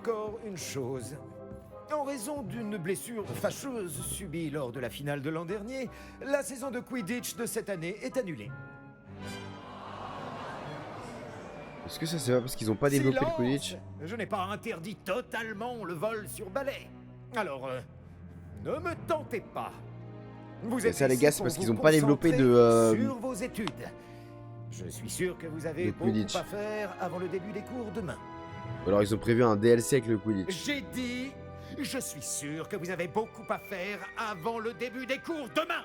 encore une chose. En raison d'une blessure fâcheuse subie lors de la finale de l'an dernier, la saison de Quidditch de cette année est annulée. Est-ce que ça c'est pas parce qu'ils ont pas développé le Quidditch? Je n'ai pas interdit totalement le vol sur balai. Alors, ne me tentez pas. Vous êtes ça les ici gars, c'est pour parce vous qu'ils ont pas développé concentrer sur vos études. Je suis sûr que vous avez le beaucoup Quidditch. à faire avant le début des cours demain. Ou alors ils ont prévu un DLC avec le Quidditch. J'ai dit, je suis sûr que vous avez beaucoup à faire avant le début des cours demain.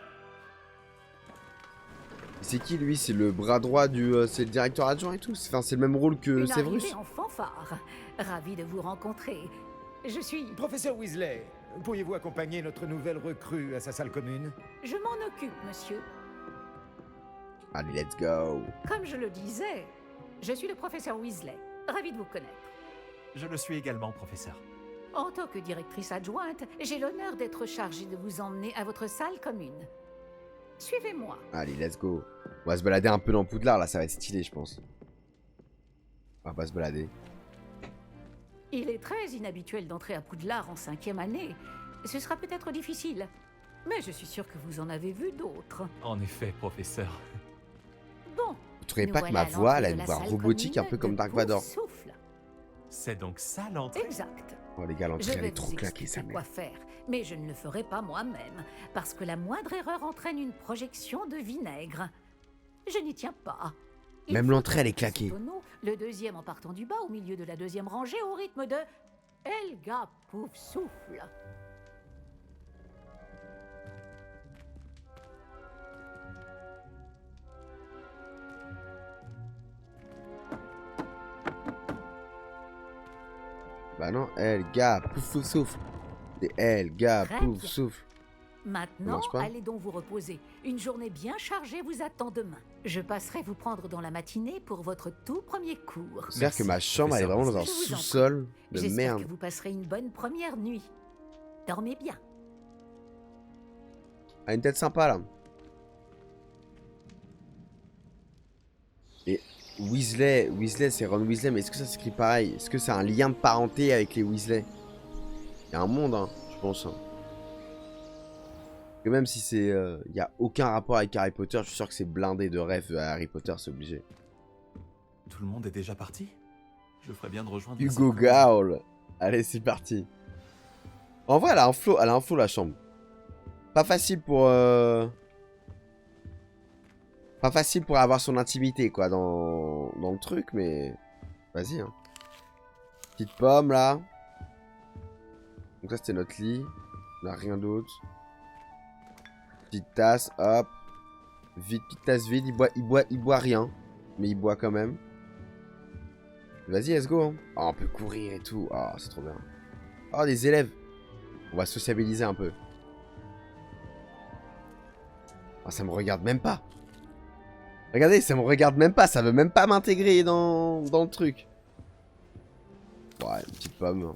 C'est qui lui? C'est le bras droit du... c'est le directeur adjoint et tout? Enfin c'est le même rôle que Une Severus? arrivée en fanfare. Ravi de vous rencontrer. Je suis... Professeur Weasley, pourriez-vous accompagner notre nouvelle recrue à sa salle commune? Je m'en occupe, monsieur. Allez, let's go. Comme je le disais, je suis le professeur Weasley. Ravi de vous connaître. Je le suis également, professeur. En tant que directrice adjointe, j'ai l'honneur d'être chargée de vous emmener à votre salle commune. Suivez-moi. Allez, let's go. On va se balader un peu dans Poudlard, là, ça va être stylé, je pense. On va se balader. Il est très inhabituel d'entrer à Poudlard en 5e année. Ce sera peut-être difficile, mais je suis sûre que vous en avez vu d'autres. En effet, professeur. Bon. Vous trouvez nous pas que ma voilà à voix, elle a l'entrée de une la voix salle robotique, un commune peu comme de Dark Vador? Poufsouffle. C'est donc ça l'entrée? Exact. Oh les gars, Je l'entrée elle vais est trop vous claquée, ça expliquer quoi faire, mais je ne le ferai pas moi-même, parce que la moindre erreur entraîne une projection de vinaigre. Je n'y tiens pas. Il Même faut l'entrée, elle est traverser claquée. ce tonneau, le deuxième en partant du bas, au milieu de la deuxième rangée, au rythme de Helga Poufsouffle. Bah non, Elga, pouf pouf souffle. C'est Elga, Très pouf bien. souffle. Maintenant, marche pas. allez donc vous reposer. Une journée bien chargée vous attend demain. Je passerai vous prendre dans la matinée pour votre tout premier cours. C'est-à-dire que Merci, ma chambre elle est vraiment dans un Je vous en prie. sous-sol de J'espère merde. que vous passerez une bonne première nuit. Dormez bien. Elle a une tête sympa là. Et Weasley c'est Ron Weasley, mais est-ce que ça s'écrit pareil? Est-ce que c'est un lien de parenté avec les Weasley? Il y a un monde, hein, je pense. Hein. Que même si c'est, il y a aucun rapport avec Harry Potter, je suis sûr que c'est blindé de rêves à Harry Potter, c'est obligé. Tout le monde est déjà parti? Je ferais bien de rejoindre... la Hugo salle Gaul. Allez, c'est parti. En vrai, elle a un flow la chambre. Pas facile pour... Pas facile pour avoir son intimité, quoi, dans le truc, mais... Vas-y, hein. Petite pomme, là. Donc ça, c'était notre lit. On n'a rien d'autre. Petite tasse, hop. Vide, petite tasse vide. Il boit rien. Mais il boit quand même. Vas-y, let's go. Hein. Oh, on peut courir et tout. Oh, c'est trop bien. Oh, des élèves. On va sociabiliser un peu. Oh, ça me regarde même pas. Regardez, ça me regarde même pas. Ça veut même pas m'intégrer dans le truc. Ouais, une petite pomme.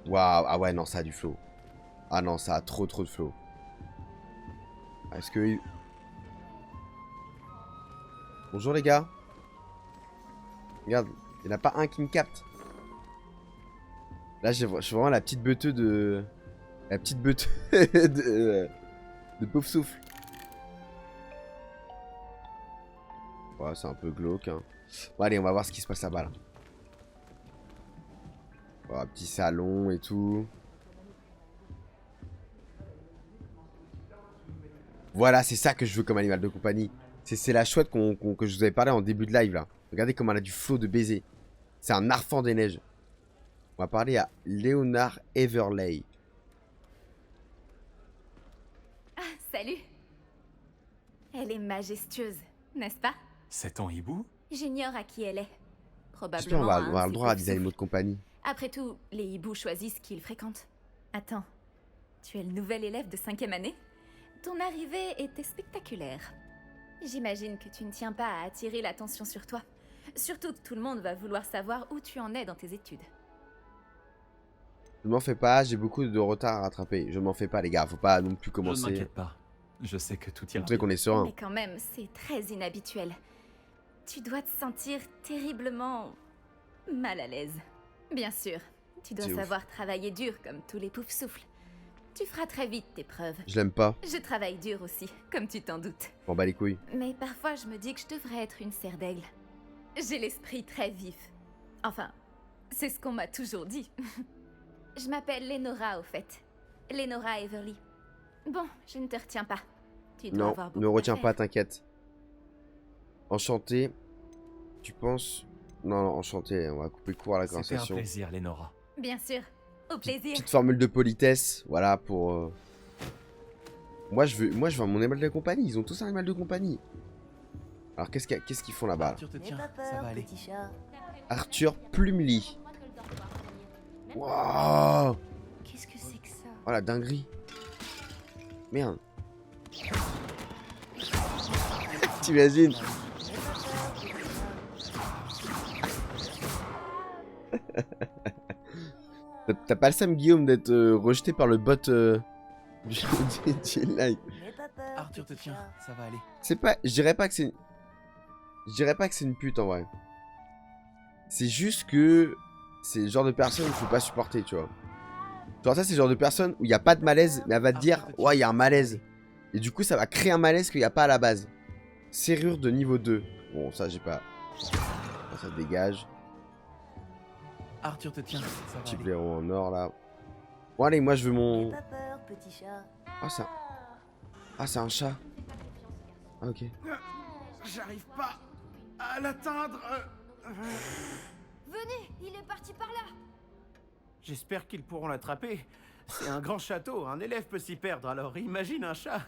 Waouh. Ah ouais, non, ça a du flow. Ah non, ça a trop de flow. Est-ce que... Bonjour les gars. Regarde, il n'y en a pas un qui me capte. Là, je suis vraiment la petite beuteuse de... La petite beuteuse de Poufsouffle. Ouais, c'est un peu glauque. Hein. Bon, allez, on va voir ce qui se passe là-bas. Là. Oh, un petit salon et tout. Voilà, c'est ça que je veux comme animal de compagnie. C'est la chouette que je vous avais parlé en début de live là. Regardez comme elle a du flot de baiser. C'est un arfan des neiges. On va parler à Léonard Everley. Ah, salut. Elle est majestueuse, n'est-ce pas? C'est ton hibou? J'ignore à qui elle est. J'espère qu'on Probablement va à avoir un le de droit à ses des animaux de Poufsouffles. compagnie. Après tout, les hiboux choisissent qui ils fréquentent. Attends, tu es le nouvel élève de 5e année? Ton arrivée était spectaculaire. J'imagine que tu ne tiens pas à attirer l'attention sur toi. Surtout que tout le monde va vouloir savoir où tu en es dans tes études. Je m'en fais pas, j'ai beaucoup de retard à rattraper. Je m'en fais pas les gars, faut pas non plus Je ne commencer. m'inquiète pas. Je sais que tout ira Montrer bien. qu'on est serein. Mais quand même, c'est très inhabituel. Tu dois te sentir terriblement mal à l'aise. Bien sûr, tu dois C'est ouf. savoir travailler dur comme tous les poufs-souffles. Tu feras très vite tes preuves. Je l'aime pas. Je travaille dur aussi, comme tu t'en doutes. M'en bats les couilles. Mais parfois, je me dis que je devrais être une serre d'aigle. J'ai l'esprit très vif. Enfin, c'est ce qu'on m'a toujours dit. Je m'appelle Lenora, au fait. Lenora Everly. Bon, je ne te retiens pas. Tu dois Non, avoir beaucoup ne retiens d'affaires. pas, t'inquiète. Enchanté. Tu penses... Non, non, enchanté, on va couper court à la C'était un conversation. plaisir, Lenora. Bien sûr, au plaisir. Petite formule de politesse, voilà, pour... Moi, je veux mon animal de compagnie, ils ont tous un animal de compagnie. Alors, qu'est-ce qu'ils font là-bas là Arthur te tient, ça va aller. Arthur Plumely. Waouh. Qu'est-ce que c'est que ça? Oh la dinguerie. Merde. T'imagines? T'as pas le seum, Guillaume, d'être rejeté par le bot du live. Arthur te tient, ça va aller. C'est pas... Je dirais pas que c'est... Je dirais pas que c'est une pute, en vrai. C'est juste que... C'est le genre de personne qu'il faut pas supporter, tu vois. Genre ça, c'est le genre de personne où il n'y a pas de malaise, mais elle va te dire « Ouais, il y a un malaise ». Et du coup, ça va créer un malaise qu'il n'y a pas à la base. Serrure de niveau 2. Bon, ça, j'ai pas... Ça dégage. Arthur te tient, ça va Petit aller. blaireau en or, là. Bon, allez, moi, je veux mon... Pas peur, petit chat. Ah, ça... Ah, c'est un chat. Ah, ok. J'arrive pas à l'atteindre. Venez, il est parti par là. J'espère qu'ils pourront l'attraper. C'est un grand château, un élève peut s'y perdre, alors imagine un chat.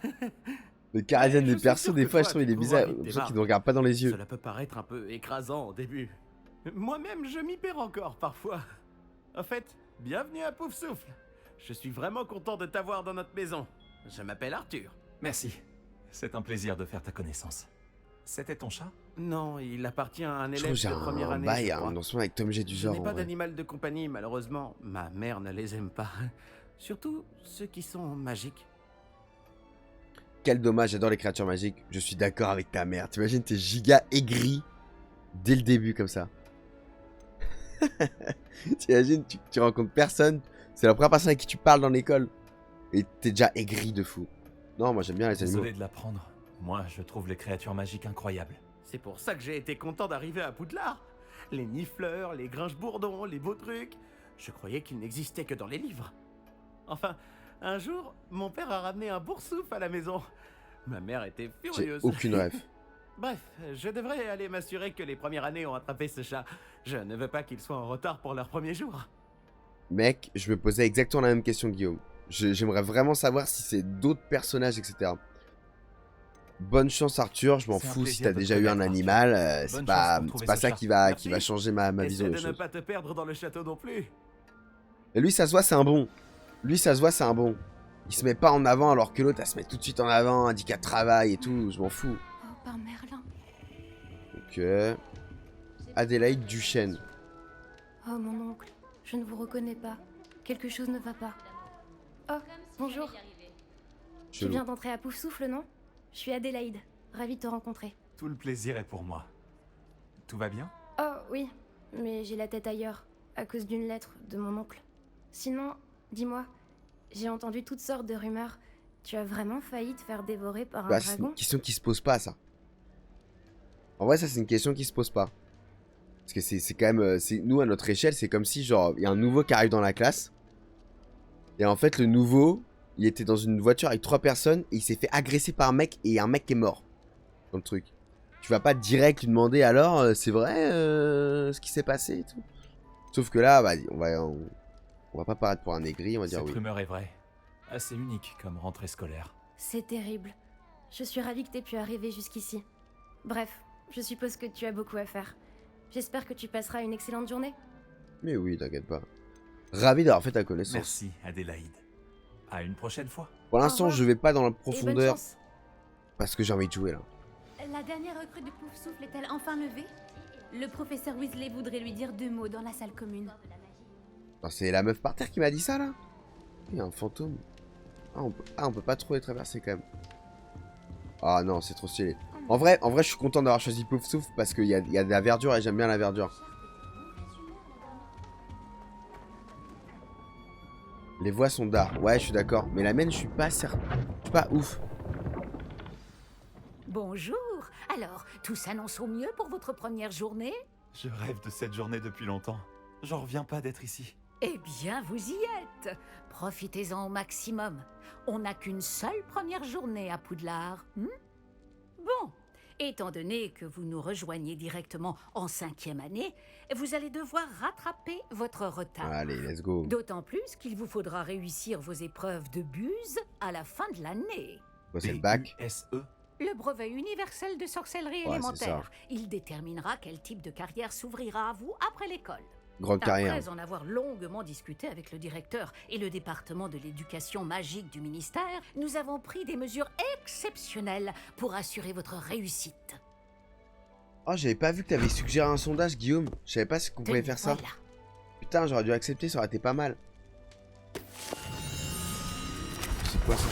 Le caractère Je des suis persos, sûr des que fois, je toi, trouve il tu est bizarre. trouveras vite J'ai tes l'impression qu'il marques. ne regarde pas dans les yeux. Cela peut paraître un peu écrasant au début. Moi-même, je m'y perds encore parfois. En fait, bienvenue à Poufsouffle. Je suis vraiment content de t'avoir dans notre maison. Je m'appelle Arthur. Merci. C'est un plaisir de faire ta connaissance. C'était ton chat? Non, il appartient à un Je élève trouve que j'ai de première un année. bail, je un crois. lancement avec Tom G du Je genre. n'ai en pas vrai. d'animal de compagnie, malheureusement. Ma mère ne les aime pas. Surtout ceux qui sont magiques. Quel dommage, j'adore les créatures magiques. Je suis d'accord avec ta mère. T'imagines, t'es giga aigri dès le début comme ça. T'imagines, tu rencontres personne. C'est la première personne avec qui tu parles dans l'école. Et t'es déjà aigri de fou. Non, moi j'aime bien les animaux. Désolé de l'apprendre. Moi, je trouve les créatures magiques incroyables. C'est pour ça que j'ai été content d'arriver à Poudlard. Les nifleurs, les grinche-bourdons, les beaux trucs. Je croyais qu'ils n'existaient que dans les livres. Enfin, un jour, mon père a ramené un boursouf à la maison. Ma mère était J'ai furieuse. aucune rêve. Bref, je devrais aller m'assurer que les premières années ont attrapé ce chat. Je ne veux pas qu'ils soient en retard pour leur premier jour. Mec, je me posais exactement la même question, Guillaume. J'aimerais vraiment savoir si c'est d'autres personnages, etc. Bonne chance, Arthur. Je m'en C'est un fous si plaisir t'as de te déjà eu un connaître, animal. Arthur. C'est Bonne pas, chance pour trouver c'est pas ce ça chat. qui Merci. va changer ma Essaie vision des de ne choses. pas te perdre dans le château non plus. Et lui, ça se voit, c'est un bon. Lui, ça se voit, c'est un bon. Il se met pas en avant alors que l'autre, elle se met tout de suite en avant, elle dit qu'elle travaille et tout. Je m'en fous. Oh, par Merlin. Ok. Adélaïde Duchesne. Oh, mon oncle, je ne vous reconnais pas. Quelque chose ne va pas. Oh, bonjour. Tu Chelou. viens d'entrer à Poufsouffle, non? Je suis Adélaïde. Ravie de te rencontrer. Tout le plaisir est pour moi. Tout va bien? Oh, oui, mais j'ai la tête ailleurs, à cause d'une lettre de mon oncle. Sinon, dis-moi, j'ai entendu toutes sortes de rumeurs. Tu as vraiment failli te faire dévorer par un Bah, c'est dragon? une question qui se pose pas, ça. En vrai, ça, c'est une question qui se pose pas. Parce que c'est quand même... nous, à notre échelle, c'est comme si, genre, il y a un nouveau qui arrive dans la classe. Et en fait, le nouveau, il était dans une voiture avec 3 personnes et il s'est fait agresser par un mec et un mec est mort. Dans le truc. Tu vas pas direct lui demander, alors, c'est vrai ce qui s'est passé et tout. Sauf que là, bah, on va pas paraître pour un aigri, on va dire Cette oui. rumeur est vraie. Assez unique comme rentrée scolaire. C'est terrible. Je suis ravie que t'aies pu arriver jusqu'ici. Bref, je suppose que tu as beaucoup à faire. J'espère que tu passeras une excellente journée. Mais oui, t'inquiète pas. Ravi d'avoir fait ta connaissance. Merci, Adélaïde. À une prochaine fois. Pour l'instant, revoir. je vais pas dans la Et bonne profondeur chance. parce que j'ai envie de jouer là. La dernière recrue de Poufsouffle est-elle enfin levée? Le professeur Weasley voudrait lui dire 2 mots dans la salle commune. Attends, c'est la meuf par terre qui m'a dit ça là? Il y a un fantôme. On peut pas trop les traverser quand même. Ah non, c'est trop stylé. En vrai, je suis content d'avoir choisi Poufsouffle parce qu'il y a de la verdure et j'aime bien la verdure. Les voix sont d'art. Ouais, je suis d'accord. Mais la mienne, je suis pas certain. Je suis pas ouf. Bonjour. Alors, tout s'annonce au mieux pour votre première journée? Je rêve de cette journée depuis longtemps. J'en reviens pas d'être ici. Eh bien, vous y êtes. Profitez-en au maximum. On n'a qu'une seule première journée à Poudlard. Bon, étant donné que vous nous rejoignez directement en 5e année, vous allez devoir rattraper votre retard. Allez, let's go. D'autant plus qu'il vous faudra réussir vos épreuves de buse à la fin de l'année. Quoi, c'est le bac? BUSE. Le brevet universel de sorcellerie Ouais, élémentaire. Il déterminera quel type de carrière s'ouvrira à vous après l'école. Grande carrière. Après en avoir longuement discuté avec le directeur et le département de l'éducation magique du ministère, nous avons pris des mesures exceptionnelles pour assurer votre réussite. Oh, j'avais pas vu que t'avais suggéré un sondage, Guillaume. Je savais pas qu'on pouvait faire ça. Voilà. Putain, j'aurais dû accepter, ça aurait été pas mal. C'est quoi ça?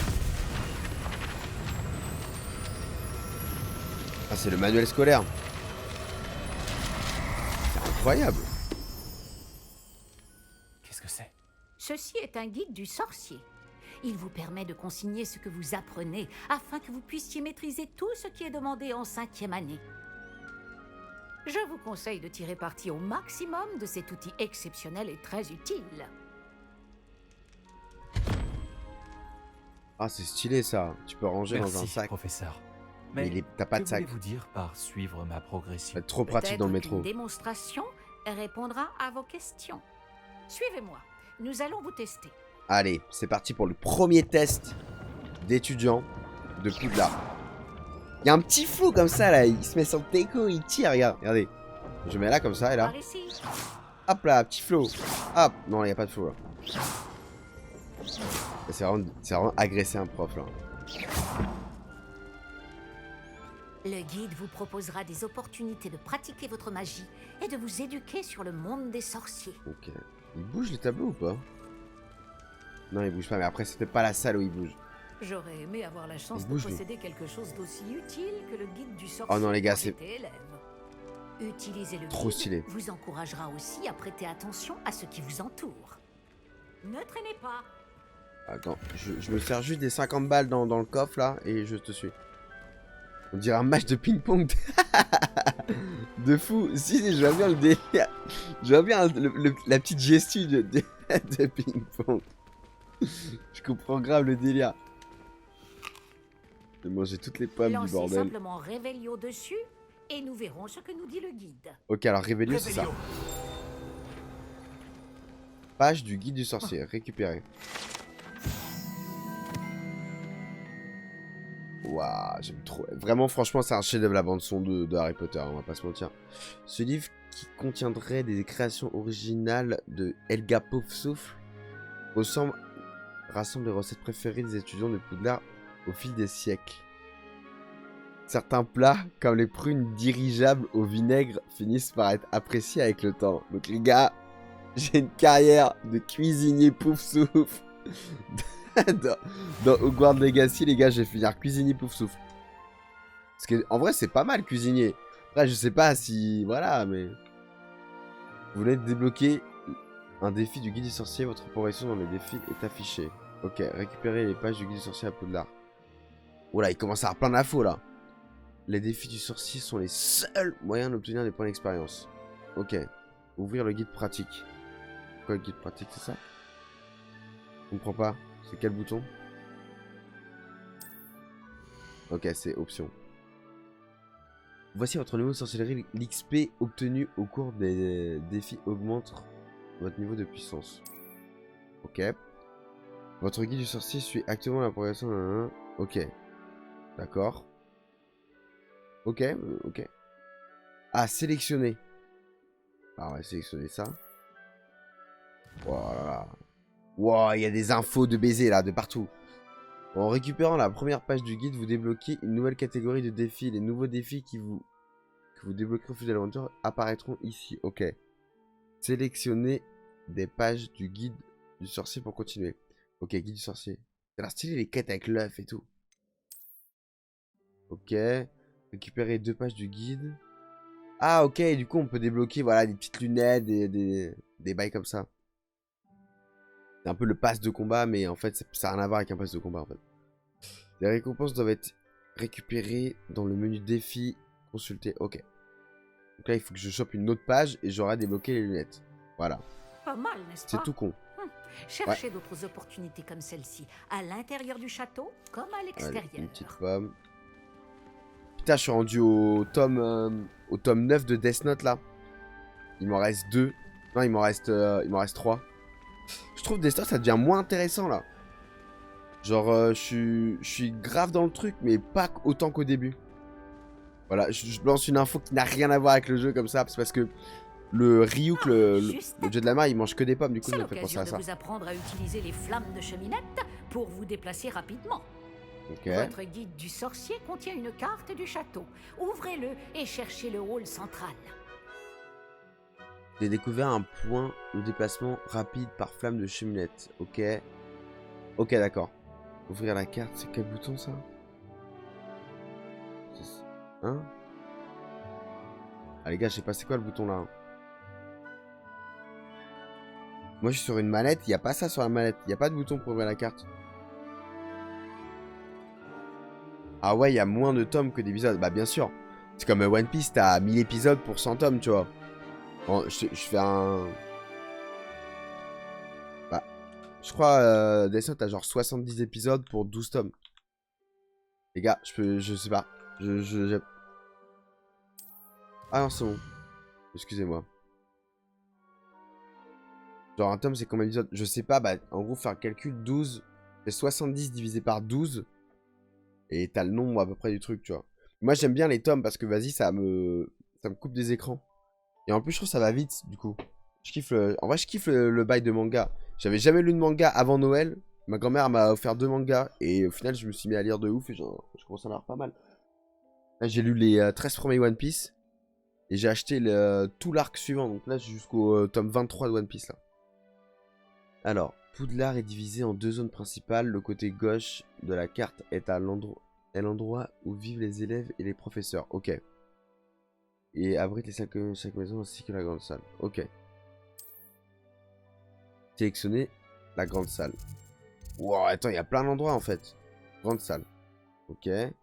Ah, c'est le manuel scolaire. C'est incroyable. Qu'est-ce que c'est? Ceci est un guide du sorcier. Il vous permet de consigner ce que vous apprenez afin que vous puissiez maîtriser tout ce qui est demandé en 5e année. Je vous conseille de tirer parti au maximum de cet outil exceptionnel et très utile. Ah, c'est stylé ça. Tu peux ranger Merci, dans un sac. professeur. Mais t'as pas de sac. Que voulez-vous dire par suivre ma progression? C'est trop pratique dans le Peut-être métro. qu'une démonstration répondra à vos questions. Suivez-moi, nous allons vous tester. Allez, c'est parti pour le premier test d'étudiant de Poudlard. Il y a un petit flou comme ça là, il se met sur le déco, il tire, regarde, regardez. Je mets là comme ça et là. Par ici. Hop là, petit flot. Hop, non, il n'y a pas de flot là. C'est vraiment agresser un prof là. Le guide vous proposera des opportunités de pratiquer votre magie et de vous éduquer sur le monde des sorciers. Ok. Il bouge les tableaux ou pas? Non, il bouge pas, mais après c'était pas la salle où il bouge. J'aurais aimé avoir la chance Il de bouge, lui. posséder quelque chose d'aussi utile que le guide du sorcier. Oh non, les gars, quand c'est j'étais élève. Utiliser le trop guide stylé. vous encouragera aussi à prêter attention à ce qui vous entoure. Ne traînez pas. Attends, je me sers juste des 50 balles dans le coffre là et je te suis. On dirait un match de ping-pong de fou. Si, je vois bien le délire. Je vois bien la petite gestu de ping-pong. Je comprends grave le délire. J'ai mangé toutes les pommes du Lancez bordel. simplement Réveillon dessus et nous verrons ce que nous dit le guide. Ok, alors Réveillon, c'est ça. Réveillon. Page du guide du sorcier, récupéré. Waouh, j'aime trop. Vraiment, franchement, c'est un chef-d'œuvre la bande-son de Harry Potter, on va pas se mentir. Ce livre qui contiendrait des créations originales de Helga Poufsouffle rassemble les recettes préférées des étudiants de Poudlard au fil des siècles. Certains plats, comme les prunes dirigeables au vinaigre, finissent par être appréciés avec le temps. Donc les gars, j'ai une carrière de cuisinier Poufsouffle. dans Hogwarts Legacy, les gars, je vais finir cuisinier Poufsouffle. Parce que, en vrai, c'est pas mal cuisinier. Après, je sais pas si... Voilà, mais... Vous venez de débloquer un défi du guide du sorcier. Votre progression dans les défis est affichée. Ok, récupérez les pages du guide du sorcier à Poudlard. Oula, il commence à avoir plein d'infos, là. Les défis du sorcier sont les seuls moyens d'obtenir des points d'expérience. Ok. Ouvrir le guide pratique. Quoi, le guide pratique, c'est ça? Je comprends pas. C'est quel bouton? Ok, c'est option. Voici votre niveau de sorcellerie. L'XP obtenu au cours des défis augmente votre niveau de puissance. Ok. Votre guide du sorcier suit actuellement la progression. Ok. D'accord. Ok, ok. Ah, sélectionner. Ah, on va sélectionner ça. Voilà. Wow, il y a des infos de baiser là, de partout. En récupérant la première page du guide, vous débloquez une nouvelle catégorie de défis. Les nouveaux défis que vous débloquerez au fil de l'aventure apparaîtront ici. Ok. Sélectionnez des pages du guide du sorcier pour continuer. Ok, guide du sorcier. C'est l'air stylé les quêtes avec l'œuf et tout. Ok. Récupérer 2 pages du guide. Ah ok, du coup on peut débloquer voilà, des petites lunettes, des bails comme ça. C'est un peu le pass de combat, mais en fait, ça n'a rien à voir avec un pass de combat, en fait. Les récompenses doivent être récupérées dans le menu défi. Consulter, ok. Donc là, il faut que je chope une autre page et j'aurai débloqué les lunettes. Voilà. Pas mal, n'est-ce pas? C'est tout con. Cherchez d'autres opportunités comme celle-ci, à l'intérieur du château comme à Allez, l'extérieur. une petite pomme. Putain, je suis rendu au tome 9 de Death Note, là. Il m'en reste 2. Non, il m'en reste 3. Je trouve Death Note, ça devient moins intéressant, là. Genre, je suis grave dans le truc, mais pas autant qu'au début. Voilà, je lance une info qui n'a rien à voir avec le jeu comme ça, c'est parce que le Ryuk, le dieu de la mer, il mange que des pommes, du coup, C'est ça me fait penser l'occasion à de ça. vous apprendre à utiliser les flammes de cheminette pour vous déplacer rapidement. Ok. Votre guide du sorcier contient une carte du château. Ouvrez-le et cherchez le hall central. J'ai découvert un point de déplacement rapide par flamme de cheminette. Ok. Ok, d'accord. Ouvrir la carte, c'est quel bouton ça? Hein? Ah les gars, je sais pas c'est quoi le bouton là. Moi je suis sur une mallette, il n'y a pas ça sur la mallette. Il n'y a pas de bouton pour ouvrir la carte. Ah ouais, il y a moins de tomes que d'épisodes. Bah bien sûr. C'est comme One Piece, t'as 1000 épisodes pour 100 tomes, tu vois. Bon, je fais un... Bah, je crois Death Note a genre 70 épisodes pour 12 tomes. Les gars, je sais pas. Ah non, c'est bon. Excusez-moi. Genre un tome, c'est combien d'épisodes? Je sais pas, bah en gros, faire un calcul, 12. C'est 70 divisé par 12. Et t'as le nombre à peu près du truc, tu vois. Moi, j'aime bien les tomes parce que, vas-y, ça me coupe des écrans. Et en plus, je trouve que ça va vite, du coup. En vrai, je kiffe le bail de manga. J'avais jamais lu de manga avant Noël. Ma grand-mère m'a offert 2 mangas. Et au final, je me suis mis à lire de ouf. Et genre, je commence à en avoir pas mal. Là, j'ai lu les 13 premiers One Piece. Et j'ai acheté tout l'arc suivant. Donc là, j'ai jusqu'au tome 23 de One Piece, là. Alors, Poudlard est divisé en 2 zones principales. Le côté gauche de la carte est à l'endroit où vivent les élèves et les professeurs. Ok. Et abrite les 5 maisons ainsi que la grande salle. Ok. Sélectionnez la grande salle. Wow, attends, il y a plein d'endroits en fait. Grande salle. Ok. Et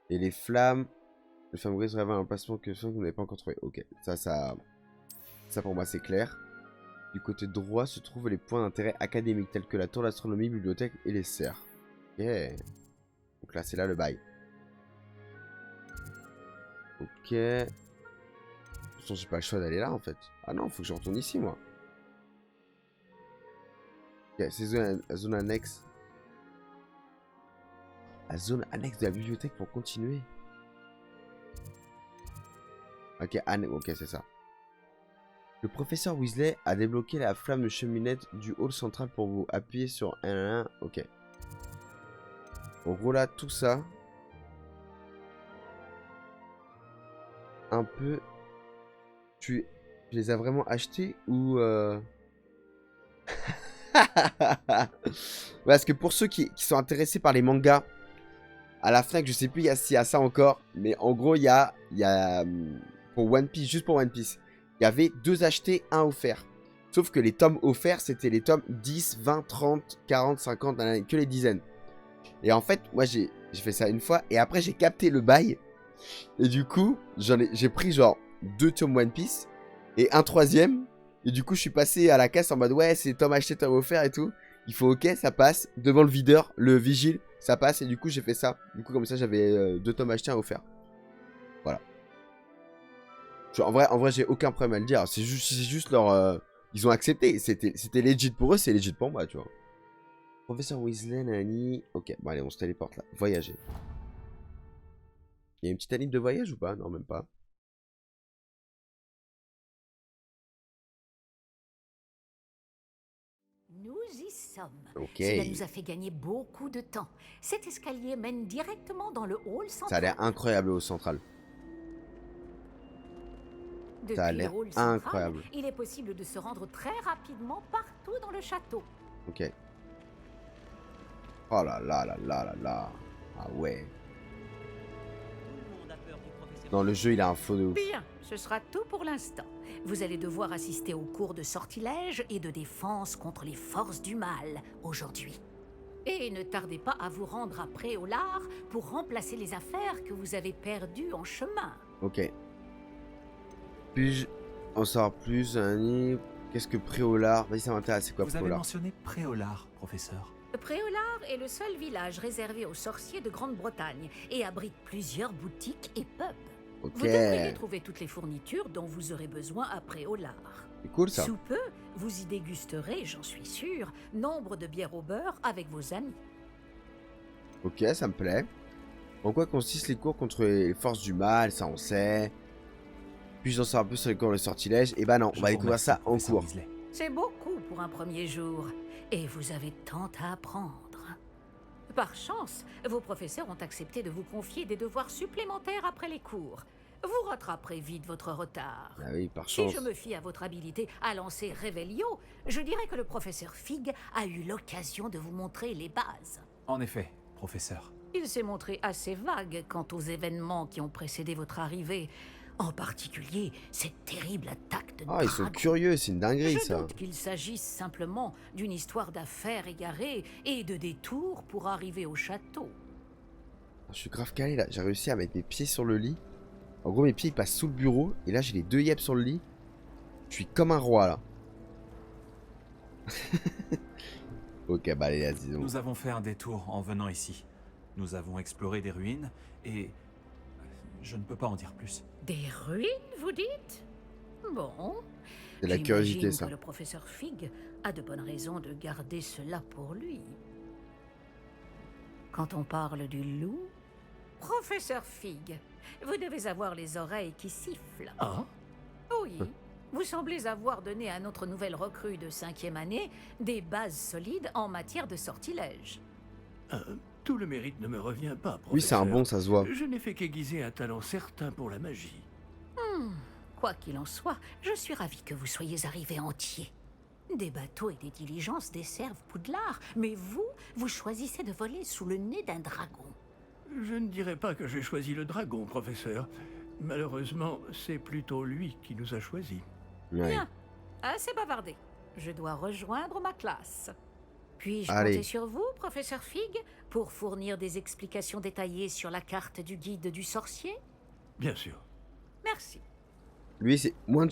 les flammes. Les flammes grises révèlent un placement que vous n'avez pas encore trouvé. Ok. Ça pour moi c'est clair. Du côté droit se trouvent les points d'intérêt académiques tels que la tour d'astronomie, bibliothèque et les serres. Ok. Donc là, c'est là le bail. Ok. De toute façon, j'ai pas le choix d'aller là en fait. Ah non, faut que je retourne ici moi. Ok, c'est zone annexe. La zone annexe de la bibliothèque pour continuer. Ok, ok, c'est ça. Le professeur Weasley a débloqué la flamme de cheminette du hall central pour vous. Appuyez sur 1. Ok. En gros là, tout ça. Un peu. Tu les as vraiment achetés ou... Parce que pour ceux qui sont intéressés par les mangas, à la Fnac, je sais plus s'il y a ça encore. Mais en gros, il y a pour One Piece, juste pour One Piece. Il y avait 2 achetés, 1 offert. Sauf que les tomes offerts, c'était les tomes 10, 20, 30, 40, 50, que les dizaines. Et en fait, moi, j'ai fait ça une fois. Et après, j'ai capté le bail. Et du coup, j'ai pris genre 2 tomes One Piece. Et un 3e. Et du coup, je suis passé à la caisse en mode, ouais, c'est tomes achetés, tomes offerts et tout. Il faut ok, ça passe. Devant le videur, le vigile, ça passe. Et du coup, j'ai fait ça. Du coup, comme ça, j'avais 2 tomes achetés, 1 offert. Voilà. En vrai, j'ai aucun problème à le dire. C'est juste leur... Ils ont accepté. C'était legit pour eux, c'est legit pour moi, tu vois. Professeur Weasley, Nani... Ok, bon allez, on se téléporte là. Voyager. Il y a une petite anime de voyage ou pas? Non, même pas. Nous y sommes. Ok. Cela nous a fait gagner beaucoup de temps. Cet escalier mène directement dans le hall central. Ça a l'air incroyable au central. Depuis Ça a l'air le hall central, incroyable. il est possible de se rendre très rapidement partout dans le château. Ok. Oh là là là là là là. Ah ouais. Dans le jeu, il a un flow de ouf. Bien, ce sera tout pour l'instant. vous allez devoir assister aux cours de sortilège et de défense contre les forces du mal aujourd'hui. Et ne tardez pas à vous rendre à Préolard pour remplacer les affaires que vous avez perdues en chemin. Ok. Puis-je en savoir plus, Annie? Qu'est-ce que Préolard? Vas-y, ça m'intéresse, c'est quoi Vous avez Préolard? mentionné Préolard, professeur. Préolard est le seul village réservé aux sorciers de Grande-Bretagne et abrite plusieurs boutiques et pubs. Ok. Vous devriez trouver toutes les fournitures dont vous aurez besoin à Préolard. C'est cool ça. Sous peu, vous y dégusterez, j'en suis sûr, nombre de bières au beurre avec vos amis. Ok, ça me plaît. En quoi consistent les cours contre les forces du mal? Ça, on sait. Puis-je en savoir plus sur les cours de sortilège? Eh ben non, on va découvrir ça en cours. Weasley. C'est beaucoup pour un premier jour, et vous avez tant à apprendre. Par chance, vos professeurs ont accepté de vous confier des devoirs supplémentaires après les cours. Vous rattraperez vite votre retard. Ah oui, par Si chance. je me fie à votre habilité à lancer Revelio, je dirais que le professeur Fig a eu l'occasion de vous montrer les bases. En effet, professeur. Il s'est montré assez vague quant aux événements qui ont précédé votre arrivée. En particulier, cette terrible attaque de Ah, ils sont dragons. curieux, c'est une dinguerie Je ça. doute qu'il s'agisse simplement d'une histoire d'affaires égarées et de détours pour arriver au château. Je suis grave calé là, j'ai réussi à mettre mes pieds sur le lit. En gros, mes pieds ils passent sous le bureau et là j'ai les deux yeux sur le lit. Je suis comme un roi là. Ok, bah allez, vas-y, donc. Nous avons fait un détour en venant ici. Nous avons exploré des ruines et... je ne peux pas en dire plus. Des ruines, vous dites? Bon. C'est la curiosité j'imagine ça. que le professeur Fig a de bonnes raisons de garder cela pour lui. Quand on parle du loup... Professeur Fig, vous devez avoir les oreilles qui sifflent. Ah, Oui, vous semblez avoir donné à notre nouvelle recrue de 5e année des bases solides en matière de sortilège. tout le mérite ne me revient pas, professeur. Oui, c'est un bon, ça se voit. Je n'ai fait qu'aiguiser un talent certain pour la magie. Quoi qu'il en soit, je suis ravie que vous soyez arrivé entier. Des bateaux et des diligences desservent Poudlard, mais vous choisissez de voler sous le nez d'un dragon. Je ne dirais pas que j'ai choisi le dragon, professeur. Malheureusement, c'est plutôt lui qui nous a choisis. Ouais. Bien, assez bavardé. Je dois rejoindre ma classe. Puis-je Allez. compter sur vous, professeur Fig, pour fournir des explications détaillées sur la carte du guide du sorcier? Bien sûr. Merci. Lui, c'est moins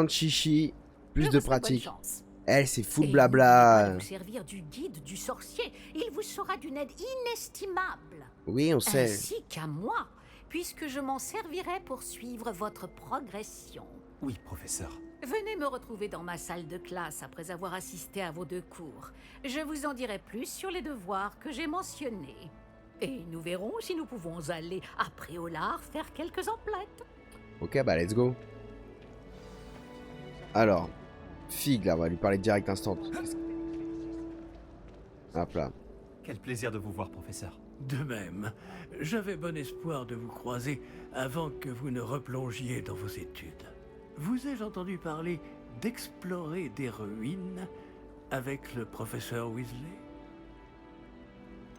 de chichi, plus Je de vous souhaite bonne pratique. chance. Elle, c'est full Et n'oubliez pas blabla. de vous servir du guide du sorcier. Il vous sera d'une aide inestimable. Oui, on sait. Ainsi qu'à moi, puisque je m'en servirai pour suivre votre progression. Oui, professeur. Venez me retrouver dans ma salle de classe après avoir assisté à vos 2 cours. Je vous en dirai plus sur les devoirs que j'ai mentionnés. Et nous verrons si nous pouvons aller à Préolard faire quelques emplettes. Ok, bah let's go. Alors, Fig là, on va lui parler direct instant. Hop là. Quel plaisir de vous voir, professeur. De même, j'avais bon espoir de vous croiser avant que vous ne replongiez dans vos études. Vous ai-je entendu parler d'explorer des ruines avec le professeur Weasley?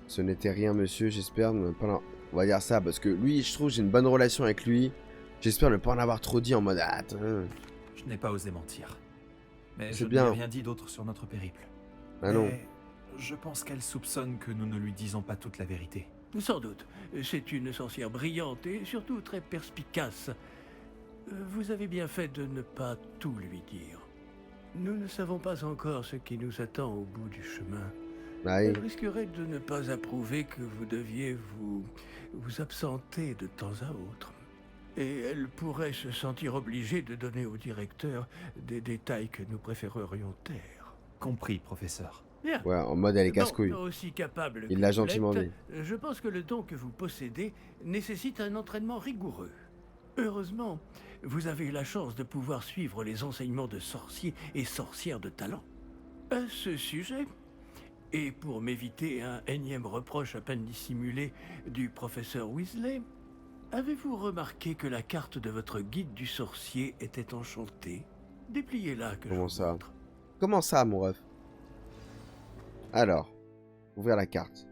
Ce n'était rien, monsieur, j'espère ne pas en... On va dire ça, parce que lui, je trouve, j'ai une bonne relation avec lui. J'espère ne pas en avoir trop dit en mode... Ah, attends. Je n'ai pas osé mentir. Mais C'est je ne lui bien. ai rien dit d'autre sur notre périple. Ah non. Mais je pense qu'elle soupçonne que nous ne lui disons pas toute la vérité. Sans doute. C'est une sorcière brillante et surtout très perspicace. Vous avez bien fait de ne pas tout lui dire. Nous ne savons pas encore ce qui nous attend au bout du chemin. Ah, oui. Elle risquerait de ne pas approuver que vous deviez vous absenter de temps à autre. Et elle pourrait se sentir obligée de donner au directeur des détails que nous préférerions taire. Compris, professeur. Bien. Ouais, en mode elle est casse-couille. Non, aussi capable Il que l'a vous gentiment l'êtes, dit. Je pense que le don que vous possédez nécessite un entraînement rigoureux. Heureusement, vous avez la chance de pouvoir suivre les enseignements de sorciers et sorcières de talent. À ce sujet, et pour m'éviter un énième reproche à peine dissimulé du professeur Weasley, avez-vous remarqué que la carte de votre guide du sorcier était enchantée? Dépliez-la que je Comment vous ça? montre. Comment ça, mon ref? Alors, ouvrir la carte.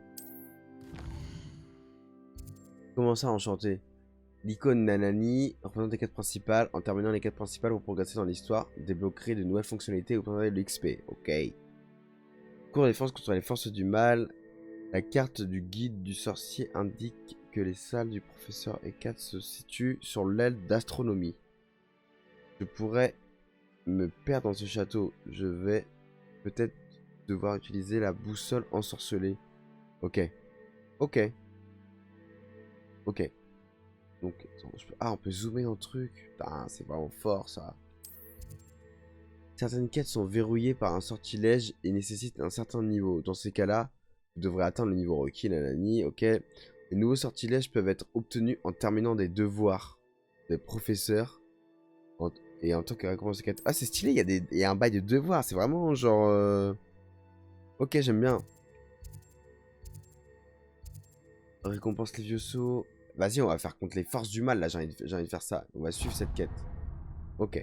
Comment ça, enchanté? L'icône Nanani représente les quêtes principales. En terminant les quêtes principales, vous progressez dans l'histoire, débloquerez de nouvelles fonctionnalités et vous prendrez de l'XP. Ok. Cours de défense contre les forces du mal. La carte du guide du sorcier indique que les salles du professeur Ekat se situent sur l'aile d'astronomie. Je pourrais me perdre dans ce château. Je vais peut-être devoir utiliser la boussole ensorcelée. Ok. Ok. Ok. Donc, attends, ah, on peut zoomer dans le truc. Putain, c'est vraiment fort ça. Certaines quêtes sont verrouillées par un sortilège et nécessitent un certain niveau. Dans ces cas-là, vous devrez atteindre le niveau requis, nanani, ok. Les nouveaux sortilèges peuvent être obtenus en terminant des devoirs des professeurs et en tant que récompense de quête. Ah, c'est stylé, il y a un bail de devoirs. C'est vraiment genre... Ok, j'aime bien. Récompense les vieux sauts. Vas-y, on va faire contre les forces du mal, là, j'ai envie de faire ça. On va suivre cette quête. Ok.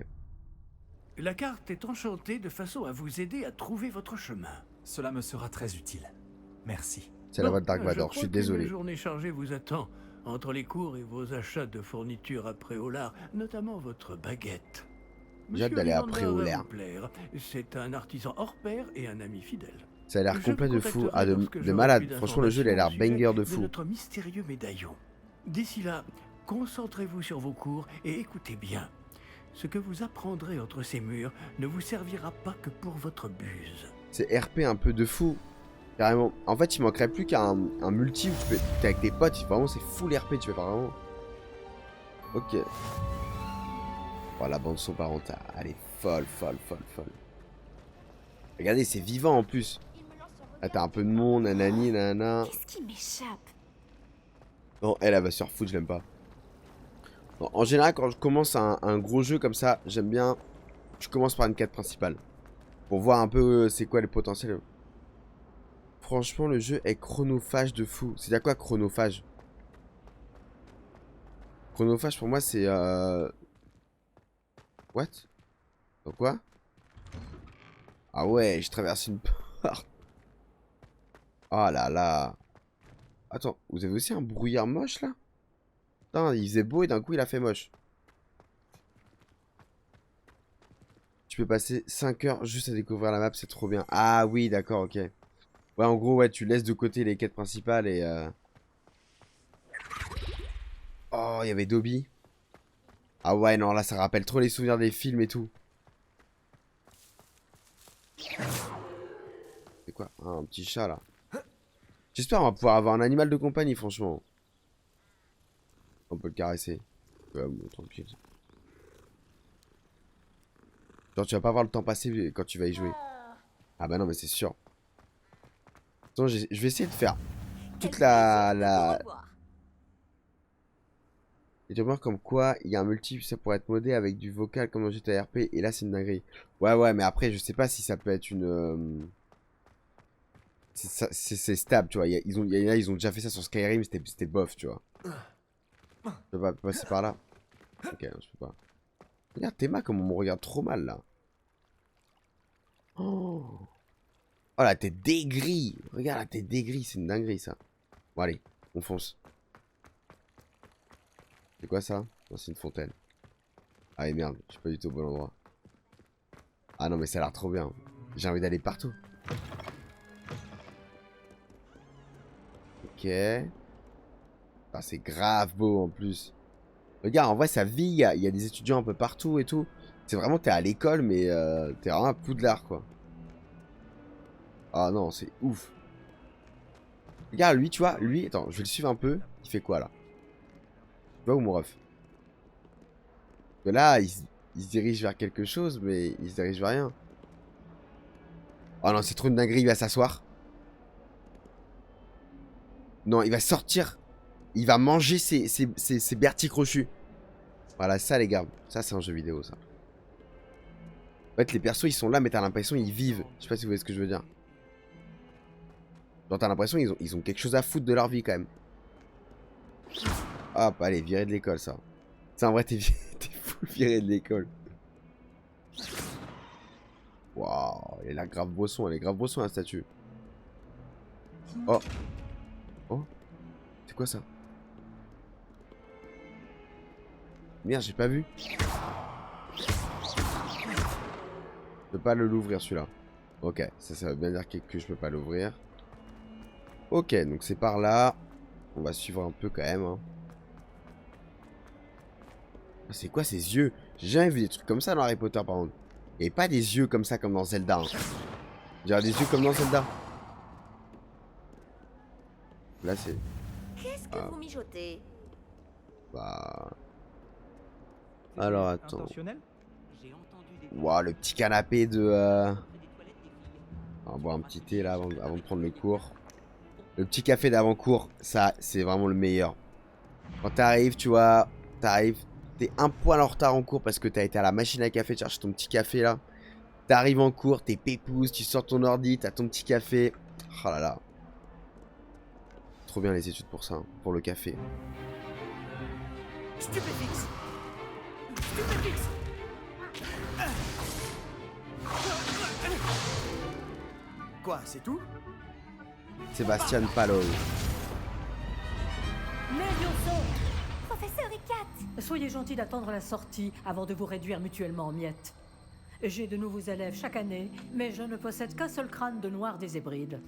La carte est enchantée de façon à vous aider à trouver votre chemin. Cela me sera très utile. Merci. C'est la voix de Dark Vador, je suis désolé. Une journée chargée vous attend, entre les cours et vos achats de fournitures à Préolard, notamment votre baguette. J'ai hâte d'aller à Monsieur Préolard. va vous plaire. C'est un artisan hors pair et un ami fidèle. Ça a l'air Je complet vous de fou. contacterai Ah, lorsque de j'aurai malade. plus Franchement, le jeu, il a l'air d'informations au banger de sujet fou. notre mystérieux médaillon. D'ici là, concentrez-vous sur vos cours et écoutez bien. Ce que vous apprendrez entre ces murs ne vous servira pas que pour votre buse. C'est RP un peu de fou. Carrément. En fait, il manquerait plus qu'un multi où tu peux. T'es avec tes potes. Vraiment, c'est full RP. Tu peux faire vraiment. Ok. Oh, la bande son parentale. Elle est folle, folle, folle, folle. Regardez, c'est vivant en plus. Là, t'as un peu de monde, nanani, nanana. Qu'est-ce qui m'échappe? Non, elle va se faire foutre, je l'aime pas. Non, en général, quand je commence un gros jeu comme ça, j'aime bien. Je commence par une quête principale. Pour voir un peu c'est quoi les potentiels. Franchement, le jeu est chronophage de fou. C'est-à-dire quoi, chronophage? Chronophage, pour moi, c'est... What? Donc quoi? Ah ouais, j'ai traversé une porte. Oh là là. Attends, vous avez aussi un brouillard moche, là? Putain, il faisait beau et d'un coup, il a fait moche. Tu peux passer 5 heures juste à découvrir la map, c'est trop bien. Ah oui, d'accord, ok. Ouais, en gros, ouais, tu laisses de côté les quêtes principales et... Oh, il y avait Dobby. Ah ouais, non, là, ça rappelle trop les souvenirs des films et tout. C'est quoi? Ah, un petit chat, là. J'espère qu'on va pouvoir avoir un animal de compagnie, franchement. On peut le caresser. Ouais, bon, tranquille. Genre, tu vas pas avoir le temps passer quand tu vas y jouer. Ah bah non, mais c'est sûr. Attends, je vais essayer de faire toute la... Et tu remarques comme quoi il y a un multi, ça pourrait être modé avec du vocal comme dans GTA RP. Et là, c'est une dinguerie. Ouais, mais après, je sais pas si ça peut être une... C'est stable, tu vois. Ils ont déjà fait ça sur Skyrim, c'était bof, tu vois. Je peux pas passer par là. Ok, non, je peux pas. Regarde Théma comme on me regarde trop mal là. Oh la tête dégris. Regarde la tête dégris, c'est une dinguerie ça. Bon allez, on fonce. C'est quoi ça? Non, c'est une fontaine. Ah et merde, je suis pas du tout au bon endroit. Ah non mais ça a l'air trop bien. J'ai envie d'aller partout. Ok. Ah, c'est grave beau en plus. Regarde, en vrai, ça vit. Il y a des étudiants un peu partout et tout. C'est vraiment, t'es à l'école, mais t'es vraiment à Poudlard, quoi. Ah non, c'est ouf. Regarde, lui, tu vois, lui, attends, je vais le suivre un peu. Il fait quoi là? Tu vois où mon ref? Parce que là, il se dirige vers quelque chose, mais il se dirige vers rien. Oh non, c'est trop une dinguerie, il va s'asseoir. Non, il va sortir. Il va manger ses Bertie crochus. Voilà, ça les gars. Ça, c'est un jeu vidéo, ça. En fait, les persos, ils sont là, mais t'as l'impression ils vivent. Je sais pas si vous voyez ce que je veux dire. Genre, t'as l'impression ils ont quelque chose à foutre de leur vie, quand même. Hop, allez, viré de l'école, ça. Ça, en vrai, t'es full viré de l'école. Waouh, elle est grave brosson. Elle est grave brosson, la statue. Oh. Oh. C'est quoi, ça? Merde, j'ai pas vu. Je peux pas l'ouvrir celui-là. Ok, ça veut bien dire que je peux pas l'ouvrir. Ok, donc c'est par là. On va suivre un peu quand même. Hein. C'est quoi ces yeux? J'ai jamais vu des trucs comme ça dans Harry Potter par contre. Et pas des yeux comme ça comme dans Zelda. Hein. Genre des yeux comme dans Zelda. Là c'est... Qu'est-ce que vous mijotez? Bah... Alors attends. Waouh, le petit canapé de... On va boire un petit thé là avant de prendre le cours. Le petit café d'avant-cours, ça c'est vraiment le meilleur. Quand t'arrives, tu vois, t'es un poil en retard en cours parce que t'as été à la machine à café chercher ton petit café là. T'arrives en cours, t'es pépouze, tu sors ton ordi, t'as ton petit café. Oh là là. Trop bien les études pour ça, hein, pour le café. Stupéfix. Stupéfix. Quoi, c'est tout? Sébastien Palol. Levioso, Professeur Icat! soyez gentil d'attendre la sortie avant de vous réduire mutuellement en miettes. J'ai de nouveaux élèves chaque année, mais je ne possède qu'un seul crâne de noir des Hébrides.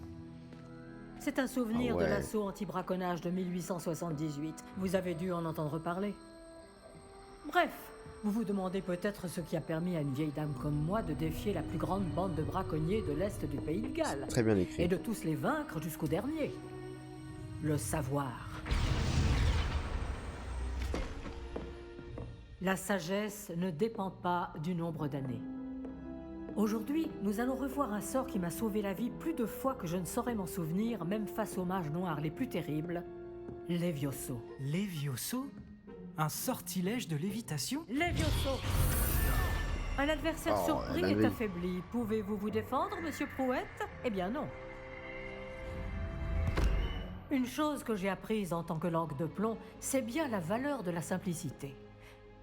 C'est un souvenir Ah ouais. de l'assaut anti-braconnage de 1878. Vous avez dû en entendre parler. Bref, vous vous demandez peut-être ce qui a permis à une vieille dame comme moi de défier la plus grande bande de braconniers de l'Est du pays de Galles. Très bien écrit. Et de tous les vaincre jusqu'au dernier. Le savoir. La sagesse ne dépend pas du nombre d'années. Aujourd'hui, nous allons revoir un sort qui m'a sauvé la vie plus de fois que je ne saurais m'en souvenir, même face aux mages noirs les plus terribles, Levioso. Levioso? Un sortilège de lévitation? Levioso! Un adversaire Oh, surpris la est vie. affaibli. Pouvez-vous vous défendre, monsieur Prouette? Eh bien non. Une chose que j'ai apprise en tant que langue de plomb, c'est bien la valeur de la simplicité.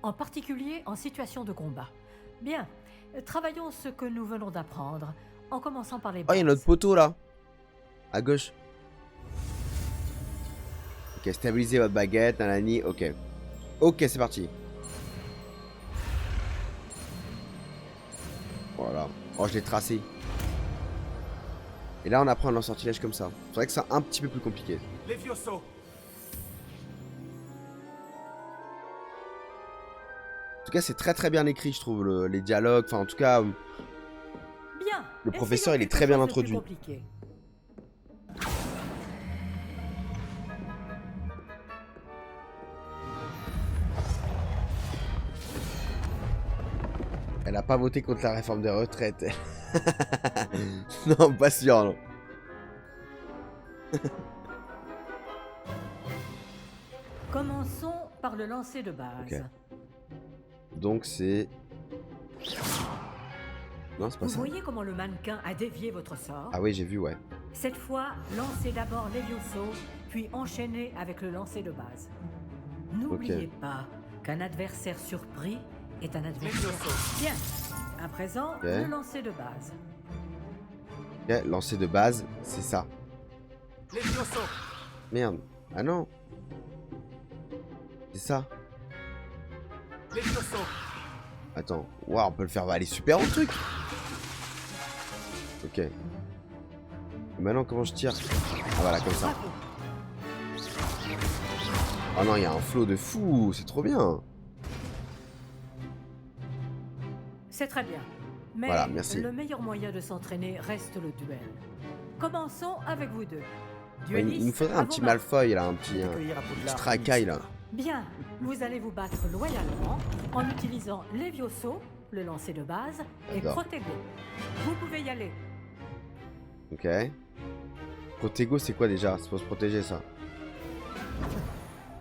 En particulier en situation de combat. Bien, travaillons ce que nous venons d'apprendre, en commençant par les Oh, il y a bases. notre poteau là. À gauche. Ok, stabilisez votre baguette, nanani, ok. Ok, c'est parti. Voilà. Oh, je l'ai tracé. Et là, on apprend un sortilège comme ça. C'est vrai que c'est un petit peu plus compliqué. Levioso. En tout cas, c'est très bien écrit, je trouve, les dialogues. Enfin, en tout cas, Bien. Le professeur, Essayons il est quelque très bien chose de plus introduit. compliqué. elle a pas voté contre la réforme des retraites. Non, pas sûr, non. Commençons par le lancer de base. Ok. Donc, c'est... Non, c'est pas Vous ça. voyez comment le mannequin a dévié votre sort? Ah oui, j'ai vu, ouais. Cette fois, lancez d'abord Levioso, puis enchaînez avec le lancer de base. N'oubliez pas qu'un adversaire surpris est un adversaire... Bien. À présent, le lancer de base. Ok, lancer de base, c'est ça. Levioso. Merde. Ah non. C'est ça. Levioso. Attends. Waouh, on peut le faire aller super au truc. Ok. Et maintenant, comment je tire? Ah voilà, comme ça. Oh non, il y a un flow de fou. C'est trop bien. C'est très bien. Mais Voilà, merci. le meilleur moyen de s'entraîner reste le duel. Commençons avec vous deux. Ouais, il nous Dueliste, faudrait à un vos petit marques. Malfoy là, un petit Accueillir à Poudlard. tracaille là. Bien, vous allez vous battre loyalement en utilisant Levioso, le lancer de base, et J'adore. Protego. Vous pouvez y aller. Ok. Protego, c'est quoi déjà? C'est pour se protéger ça.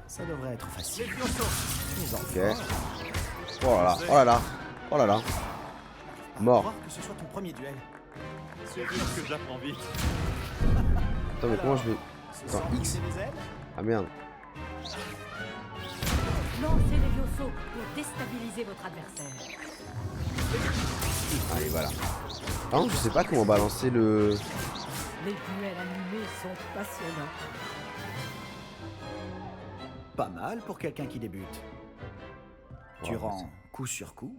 Ça devrait être facile. Ok. Oh là là, oh là là, oh là là. Mort. Croire que ce soit ton premier duel. C'est sûr que j'apprends vite. Attends, mais comment je vais... Ce Attends, sang X. qui fait des ailes. Ah merde. Lancez Levioso pour déstabiliser votre adversaire. Allez, voilà. Par contre, je sais pas comment balancer le... Les duels animés sont passionnants. Pas mal pour quelqu'un qui débute. capturant coup sur coup.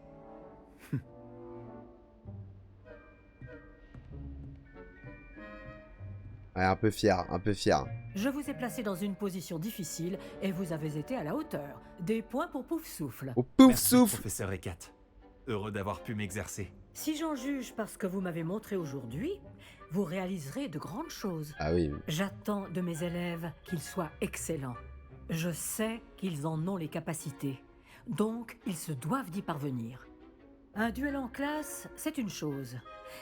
Ouais, un peu fier, un peu fier. Je vous ai placé dans une position difficile et vous avez été à la hauteur. Des points pour Pouf Souffle. Oh, pouf Merci, souffle. professeur Ekat. Heureux d'avoir pu m'exercer. Si j'en juge par ce que vous m'avez montré aujourd'hui, vous réaliserez de grandes choses. Ah oui. J'attends de mes élèves qu'ils soient excellents. Je sais qu'ils en ont les capacités. Donc, ils se doivent d'y parvenir. Un duel en classe, c'est une chose.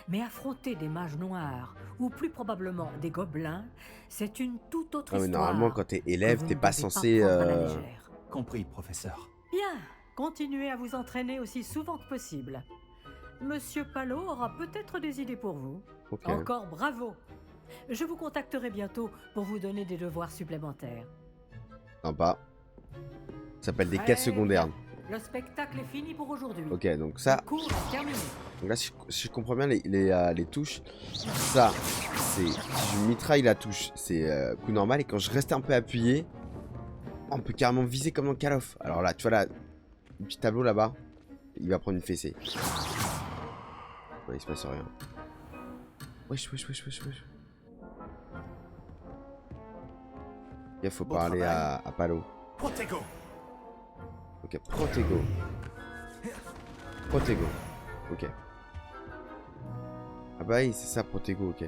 Mais affronter des mages noirs, ou plus probablement des gobelins, c'est une toute autre Ah, mais histoire. normalement, quand t'es élève, que vous t'es ne pas devez censé. prendre à la légère. Compris, professeur. Bien, continuez à vous entraîner aussi souvent que possible. Monsieur Palot aura peut-être des idées pour vous. Ok. Encore bravo. Je vous contacterai bientôt pour vous donner des devoirs supplémentaires. Sympa. Ça s'appelle des Très quêtes secondaires. bien. Le spectacle est fini pour aujourd'hui. Ok, donc ça. Le cours est terminé. Donc là, si je comprends bien les touches, ça, c'est. Si je mitraille la touche, c'est coup normal. Et quand je reste un peu appuyé, on peut carrément viser comme dans Call of. Alors là, tu vois là, le petit tableau là-bas, il va prendre une fessée. Ouais, il se passe rien. Wesh. Il faut Bon parler travail. à Palo. Protego. Ok, Protego. Ok. Ah bah oui, c'est ça, Protego, ok.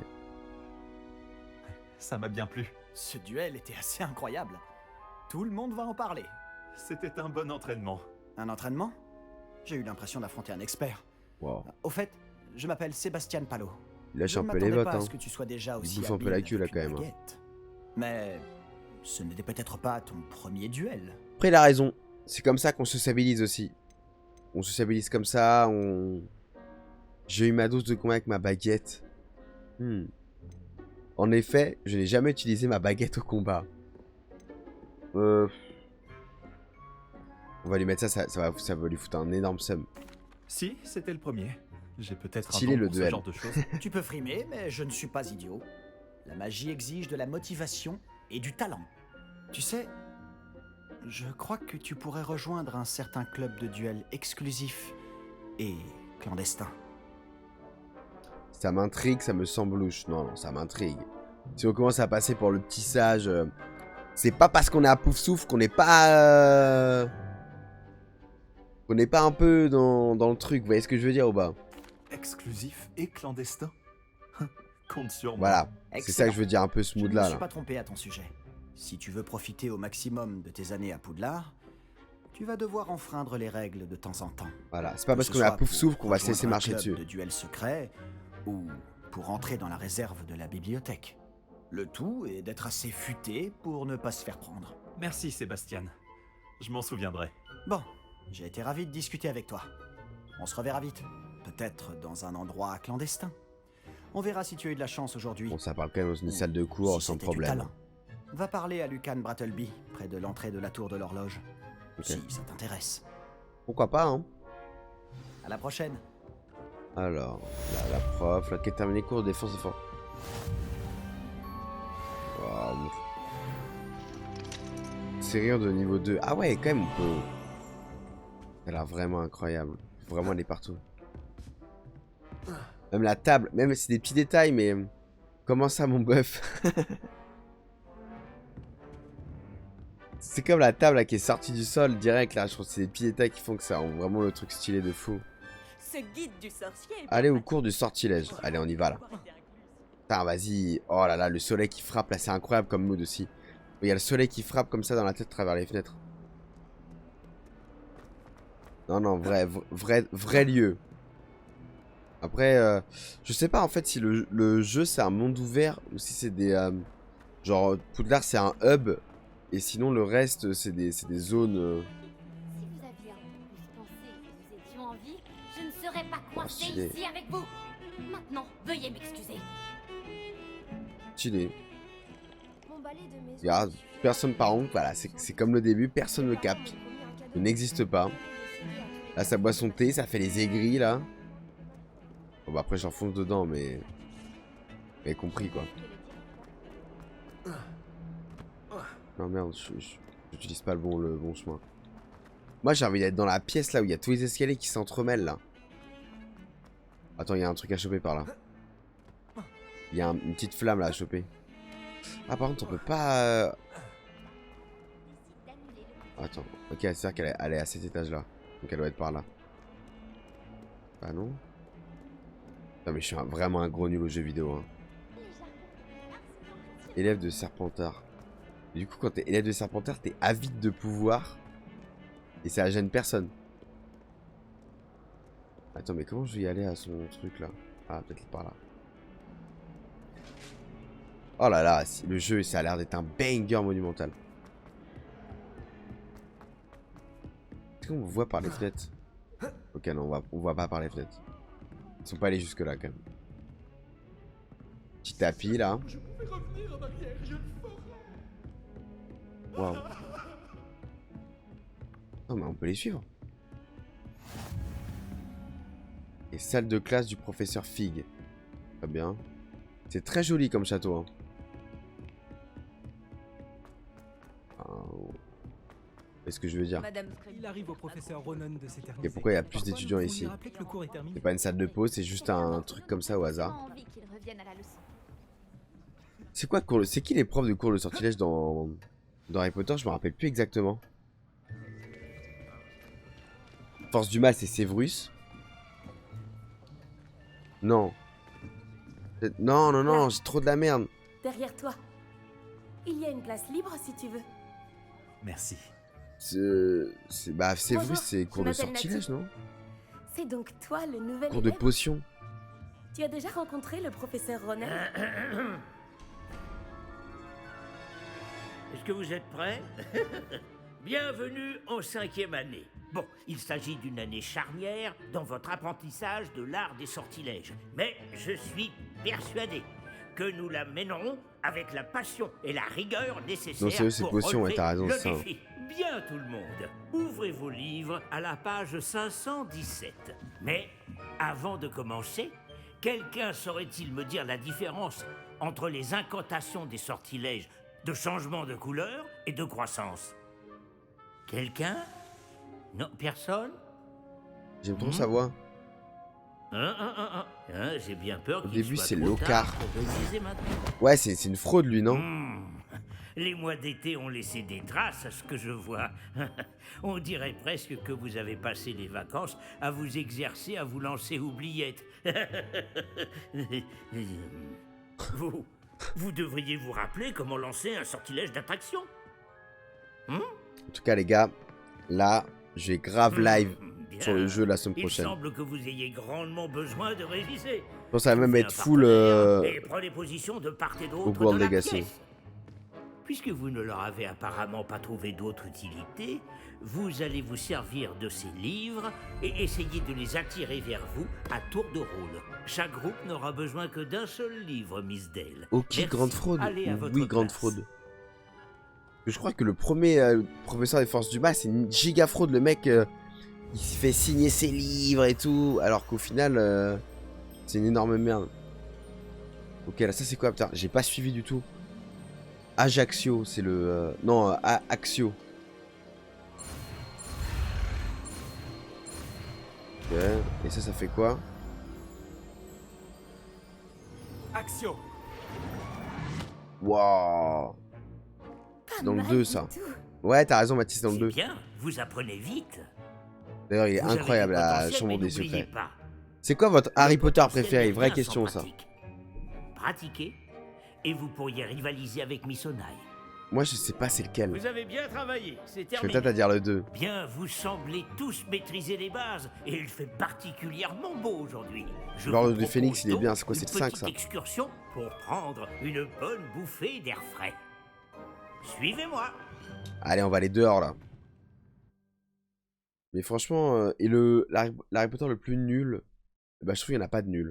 Ça m'a bien plu. Ce duel était assez incroyable. Tout le monde va en parler. C'était un bon entraînement. Un entraînement? J'ai eu l'impression d'affronter un expert. Wow. Au fait, je m'appelle Sébastien Palot. Il lâche Je un ne peu les m'attendais bottes, pas à hein. ce que tu sois déjà Il aussi bouffe un peu la habile queue, là, avec quand une même, hein. baguette. Mais ce n'était peut-être pas ton premier duel. Après, il a raison. C'est comme ça qu'on se stabilise aussi. On se stabilise comme ça, J'ai eu ma dose de combat avec ma baguette. En effet, je n'ai jamais utilisé ma baguette au combat. On va lui mettre ça va lui foutre un énorme seum. Si, c'était le premier. J'ai peut-être un Stylé, don le pour duel. ce genre de choses. Tu peux frimer, mais je ne suis pas idiot. La magie exige de la motivation et du talent. Tu sais, je crois que tu pourrais rejoindre un certain club de duel exclusif et clandestin. Ça m'intrigue, ça me semble louche. Non, ça m'intrigue. Si on commence à passer pour le petit sage, c'est pas parce qu'on est à Pouf Souffle qu'on n'est pas... qu'on n'est pas un peu dans le truc. Vous voyez ce que je veux dire ou pas? Exclusif et clandestin. Compte sur moi. Voilà, c'est ça que je veux dire un peu ce Je ne mood-là. me suis Là. pas trompé à ton sujet. Si tu veux profiter au maximum de tes années à Poudlard, tu vas devoir enfreindre les règles de temps en temps. Voilà, c'est pas Que parce ce qu'on est à soit Pouf pour Souffle qu'on va se laisser rejoindre un marcher club dessus. de duel secret ou pour entrer dans la réserve de la bibliothèque. Le tout est d'être assez futé pour ne pas se faire prendre. Merci, Sébastien. Je m'en souviendrai. Bon, j'ai été ravi de discuter avec toi. On se reverra vite. Peut-être dans un endroit clandestin. On verra si tu as eu de la chance aujourd'hui. Bon, ça parle quand même dans une salle de cours Si sans c'était du problème. talent. Va parler à Lucan Brattleby, près de l'entrée de la tour de l'horloge. Ok. Si ça t'intéresse. Pourquoi pas, hein? À la prochaine. Alors, là, la prof, là, qui a terminé cours de défense et fort. Wow. Serrure de niveau 2. Ah ouais, quand même, on peut... Elle a l'air vraiment incroyable. Faut vraiment aller partout. Même la table, même c'est des petits détails, mais... Comment ça, mon bœuf? C'est comme la table là, qui est sortie du sol direct là. Je trouve que c'est des petits détails qui font que ça rend vraiment le truc stylé de fou. Ce guide du sorcier. Allez au cours du sortilège. Allez, on y va là. Putain, vas-y. Oh là là, le soleil qui frappe là, c'est incroyable comme mood aussi. Il y a le soleil qui frappe comme ça dans la tête à travers les fenêtres. Non, vrai lieu. Après, je sais pas en fait si le jeu c'est un monde ouvert ou si c'est des... genre, Poudlard c'est un hub. Et sinon le reste c'est des zones... Si vous aviez un peu plus pensé que nous étions en vie, je ne serais pas coincé stylé. ici avec vous. Maintenant, veuillez m'excuser. Stylé. Mon balai de maison. Regarde, personne par contre, voilà, c'est comme le début, personne ne capte. Il n'existe pas. Là ça boit son thé, ça fait les aigris là. Bon bah après j'enfonce dedans mais... Vous avez compris quoi. Non merde, j'utilise pas le bon chemin. Moi, j'ai envie d'être dans la pièce là où il y a tous les escaliers qui s'entremêlent là. Attends, il y a un truc à choper par là. Il y a une petite flamme là à choper. Ah, par contre, on peut pas... Attends, ok, c'est-à-dire qu'elle est à cet étage là. Donc elle doit être par là. Ah non. Non mais je suis vraiment un gros nul aux jeux vidéo. Hein. Élève de Serpentard. Du coup, quand t'es élève de Serpentard, t'es avide de pouvoir. Et ça gêne personne. Attends, mais comment je vais y aller à son truc là? Ah, peut-être par là. Oh là là, le jeu, ça a l'air d'être un banger monumental. Est-ce qu'on voit par les fenêtres? Ok, non, on voit pas par les fenêtres. Ils sont pas allés jusque là quand même. Petit tapis là. Waouh. Non mais on peut les suivre. Et salle de classe du professeur Fig. Très bien. C'est très joli comme château. Hein. Qu'est-ce que je veux dire? Il arrive au professeur Ronan de s'éterniser. Et pourquoi il y a plus d'étudiants ici? C'est pas une salle de pause, c'est juste un truc comme ça au hasard. C'est quoi cours? C'est qui les profs de cours de sortilège dans Harry Potter? Je me rappelle plus exactement. Force du mal, c'est Severus. Non. Non, non, non, j'ai trop de la merde. Derrière toi. Il y a une place libre si tu veux. Merci. Bah, Severus, c'est cours de sortilège, non? C'est donc toi le nouvel cours de élève? potion. Tu as déjà rencontré le professeur Ronan? Est-ce que vous êtes prêts? Bienvenue en 5e année. Bon, il s'agit d'une année charnière dans votre apprentissage de l'art des sortilèges. Mais je suis persuadé que nous la mènerons avec la passion et la rigueur nécessaires pour potions, relever t'as raison, le ça. défi. Bien tout le monde, ouvrez vos livres à la page 517. Mais avant de commencer, quelqu'un saurait-il me dire la différence entre les incantations des sortilèges de changement de couleur et de croissance? Quelqu'un? Non, personne? J'aime trop sa voix. J'ai bien peur Au qu'il début, soit c'est trop Lockhart. tard pour réviser maintenant. Ouais, c'est une fraude, lui, non? Les mois d'été ont laissé des traces à ce que je vois. On dirait presque que vous avez passé les vacances à vous exercer à vous lancer oubliettes. Vous devriez vous rappeler comment lancer un sortilège d'attraction. En tout cas, les gars, là, je vais grave live sur le jeu la semaine prochaine. Il semble que vous ayez grandement besoin de réviser. Je pense que ça va même être full Et prenez position de part et d'autre Hogwarts de la Legacy. pièce. Puisque vous ne leur avez apparemment pas trouvé d'autre utilité, vous allez vous servir de ces livres et essayer de les attirer vers vous à tour de rôle. Chaque groupe n'aura besoin que d'un seul livre, Miss Dale. Ok, Merci. grande fraude. Allez à votre Oui, grande place. fraude. Je crois que le premier professeur des forces du mal, c'est une giga fraude. Le mec, il se fait signer ses livres et tout, alors qu'au final, c'est une énorme merde. Ok, là, ça c'est quoi? Putain, j'ai pas suivi du tout. Ajaccio, c'est le... non, Axio. Ok, et ça fait quoi? Axio. Waouh. C'est dans le 2, ça. tout. Ouais, t'as raison, Mathis, c'est dans le 2. Bien, vous apprenez vite. D'ailleurs, il est Vous avez incroyable, du la potentiel, chambre mais des n'oubliez secrets. pas, C'est quoi votre Harry Potter potentiel préféré? n'est Vraie rien question, sans ça. pratique. Pratiquez, et vous pourriez rivaliser avec Miss Onaï. Moi, je sais pas c'est lequel. Vous avez bien travaillé, c'est Je vais terminé. peut-être à dire le 2. Bien, vous semblez tous maîtriser les bases, et il fait particulièrement beau aujourd'hui. Je L'ordre vous du Phénix, propose il est bien. donc C'est quoi, c'est une le 5, petite ça? excursion pour prendre une bonne bouffée d'air frais. Suivez-moi. Allez, on va aller dehors, là. Mais franchement, et l'Harry Potter le plus nul, bah, je trouve qu'il n'y en a pas de nul.